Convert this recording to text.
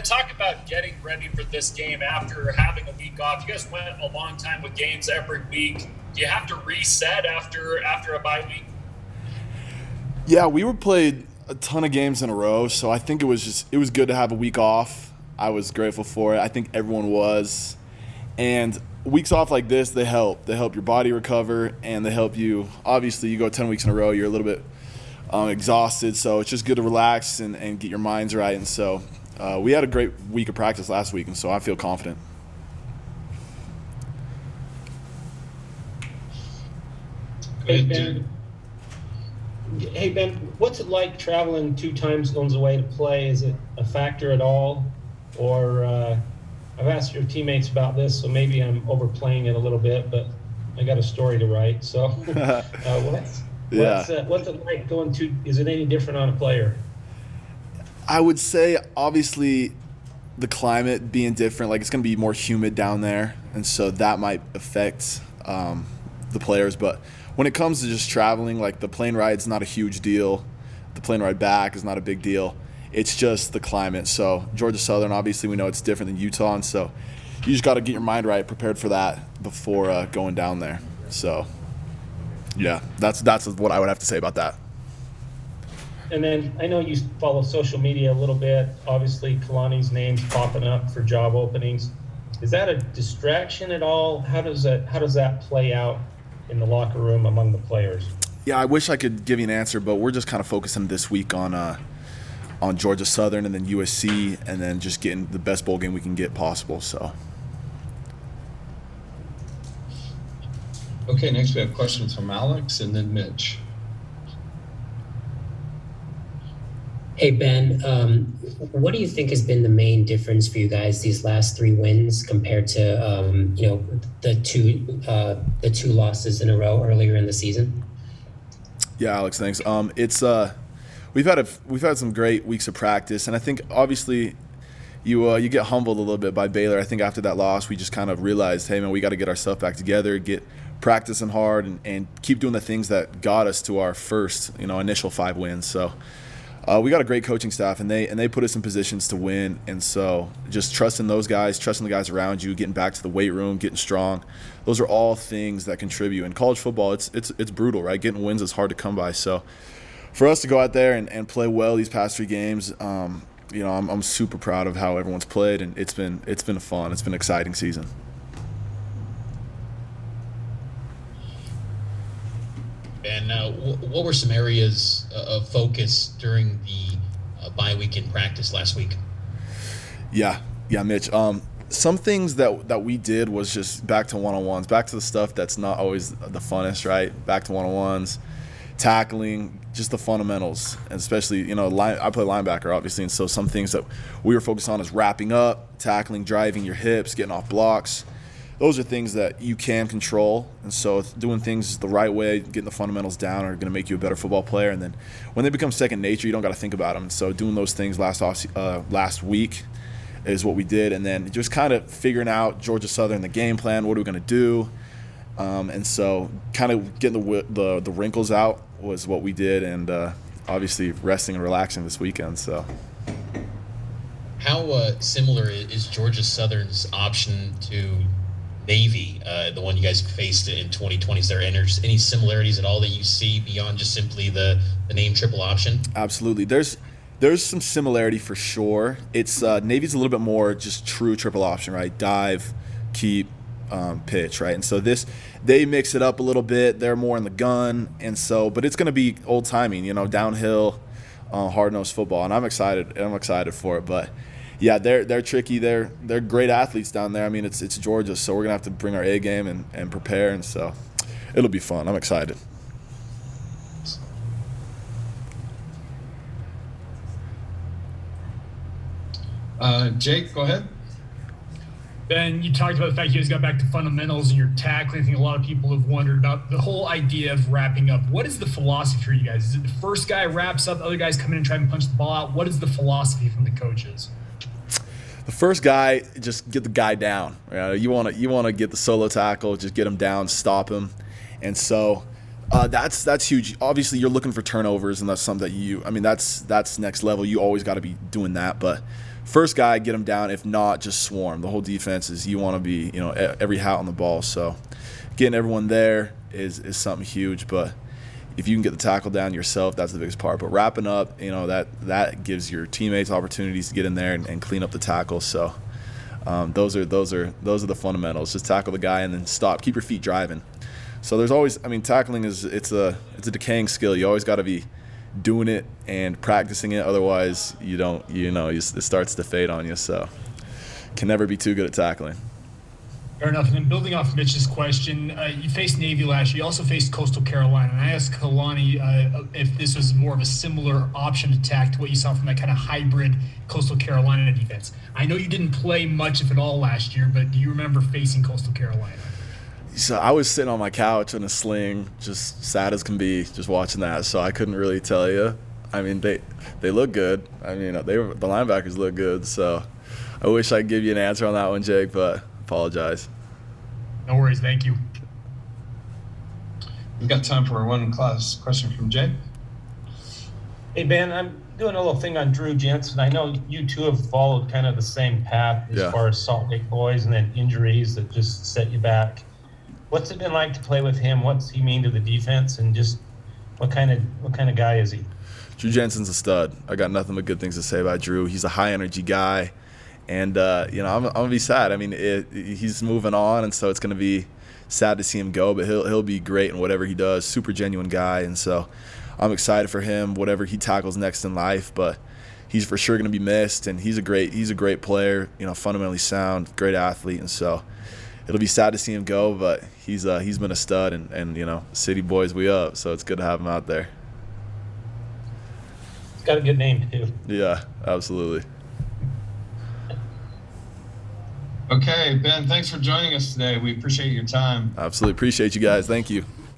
Ben, talk about getting ready for this game after having a week off. You guys went a long time with games every week. Do you have to reset after a bye week? Yeah, we were played a ton of games in a row, so I think it was good to have a week off. I was grateful for it. I think everyone was. And weeks off like this, they help. They help your body recover, and they help you. Obviously, you go 10 weeks in a row, you're a little bit exhausted, so it's just good to relax and get your minds right. And so we had a great week of practice last week, and so I feel confident. Hey, Ben, what's it like traveling 2 time zones away to play? Is it a factor at all? Or I've asked your teammates about this, so maybe I'm overplaying it a little bit, but I got a story to write. So what's it like going to – is it any different on a player? I would say, obviously, the climate being different, like it's going to be more humid down there, and so that might affect the players. But when it comes to just traveling, like the plane ride's not a huge deal. The plane ride back is not a big deal. It's just the climate. So Georgia Southern, obviously, we know it's different than Utah, and so you just got to get your mind right, prepared for that before going down there. So, yeah, that's what I would have to say about that. And then I know you follow social media a little bit. Obviously, Kalani's name's popping up for job openings. Is that a distraction at all? How does that play out in the locker room among the players? Yeah, I wish I could give you an answer, but we're just kind of focusing this week on Georgia Southern and then USC, and then just getting the best bowl game we can get possible. So. Okay, next we have questions from Alex and then Mitch. Hey, Ben, what do you think has been the main difference for you guys these last 3 wins compared to, the two losses in a row earlier in the season? Yeah, Alex, thanks. We've had some great weeks of practice, and I think obviously you get humbled a little bit by Baylor. I think after that loss, we just kind of realized, hey man, we got to get our stuff back together, get practicing hard, and keep doing the things that got us to our first initial 5 wins. So. We got a great coaching staff, and they put us in positions to win. And so just trusting those guys, trusting the guys around you, getting back to the weight room, getting strong, those are all things that contribute. In college football, it's brutal, right? Getting wins is hard to come by. So for us to go out there and play well these past 3 games, I'm super proud of how everyone's played, and it's been fun. It's been an exciting season. And what were some areas of focus during the bye week in practice last week? Yeah, Mitch. Some things that we did was just back to one-on-ones, back to the stuff that's not always the funnest, right? Back to one-on-ones, tackling, just the fundamentals, and especially, I play linebacker, obviously, and so some things that we were focused on is wrapping up, tackling, driving your hips, getting off blocks. Those are things that you can control, and so doing things the right way, getting the fundamentals down, are going to make you a better football player. And then when they become second nature, you don't got to think about them. So doing those things last week is what we did, and then just kind of figuring out Georgia Southern, the game plan, what are we going to do, and so kind of getting the wrinkles out was what we did, and obviously resting and relaxing this weekend. So. How similar is Georgia Southern's option to Navy, the one you guys faced in 2020? Is there any similarities at all that you see beyond just simply the name triple option? Absolutely. There's some similarity for sure. It's Navy's a little bit more just true triple option, right? Dive, keep, pitch, right? And so they mix it up a little bit. They're more in the gun, and so, but it's going to be old timing, downhill, hard-nosed football, and I'm excited. I'm excited for it, but. Yeah, they're tricky. They're great athletes down there. I mean, it's Georgia, so we're gonna have to bring our A game and prepare, and so it'll be fun. I'm excited. Jake, go ahead. Ben, you talked about the fact you guys got back to fundamentals and your tackling. I think a lot of people have wondered about the whole idea of wrapping up. What is the philosophy for you guys? Is it the first guy wraps up, the other guys come in and try and punch the ball out? What is the philosophy from the coaches? The first guy, just get the guy down. You want to get the solo tackle, just get him down, stop him. And so That's huge. Obviously, you're looking for turnovers, and that's something that that's next level. You always got to be doing that. But first guy, get them down. If not, just swarm. The whole defense is you want to be, every hat on the ball. So getting everyone there is something huge. But if you can get the tackle down yourself, that's the biggest part. But wrapping up, that gives your teammates opportunities to get in there and clean up the tackle. So those are the fundamentals. Just tackle the guy and then stop. Keep your feet driving. So there's always, tackling it's a decaying skill. You always got to be doing it and practicing it. Otherwise, it starts to fade on you. So can never be too good at tackling. Fair enough. And then building off Mitch's question, you faced Navy last year. You also faced Coastal Carolina. And I asked Kalani if this was more of a similar option attack to what you saw from that kind of hybrid Coastal Carolina defense. I know you didn't play much, if at all, last year, but do you remember facing Coastal Carolina? So I was sitting on my couch in a sling, just sad as can be, just watching that. So I couldn't really tell you. They look good. The linebackers look good. So I wish I could give you an answer on that one, Jake, but apologize. No worries. Thank you. We've got time for one class question from Jake. Hey, Ben, I'm doing a little thing on Drew Jensen. I know you two have followed kind of the same path as far as Salt Lake boys and then injuries that just set you back. What's it been like to play with him? What's he mean to the defense, and just what kind of guy is he? Drew Jensen's a stud. I got nothing but good things to say about Drew. He's a high energy guy, and I'm gonna be sad. He's moving on, and so it's gonna be sad to see him go. But he'll be great in whatever he does. Super genuine guy, and so I'm excited for him. Whatever he tackles next in life, but he's for sure gonna be missed. And he's a great player. Fundamentally sound, great athlete, and so. It'll be sad to see him go, but he's been a stud, and City Boys, we up, so it's good to have him out there. He's got a good name too. Yeah, absolutely. Okay, Ben, thanks for joining us today. We appreciate your time. Absolutely appreciate you guys. Thank you.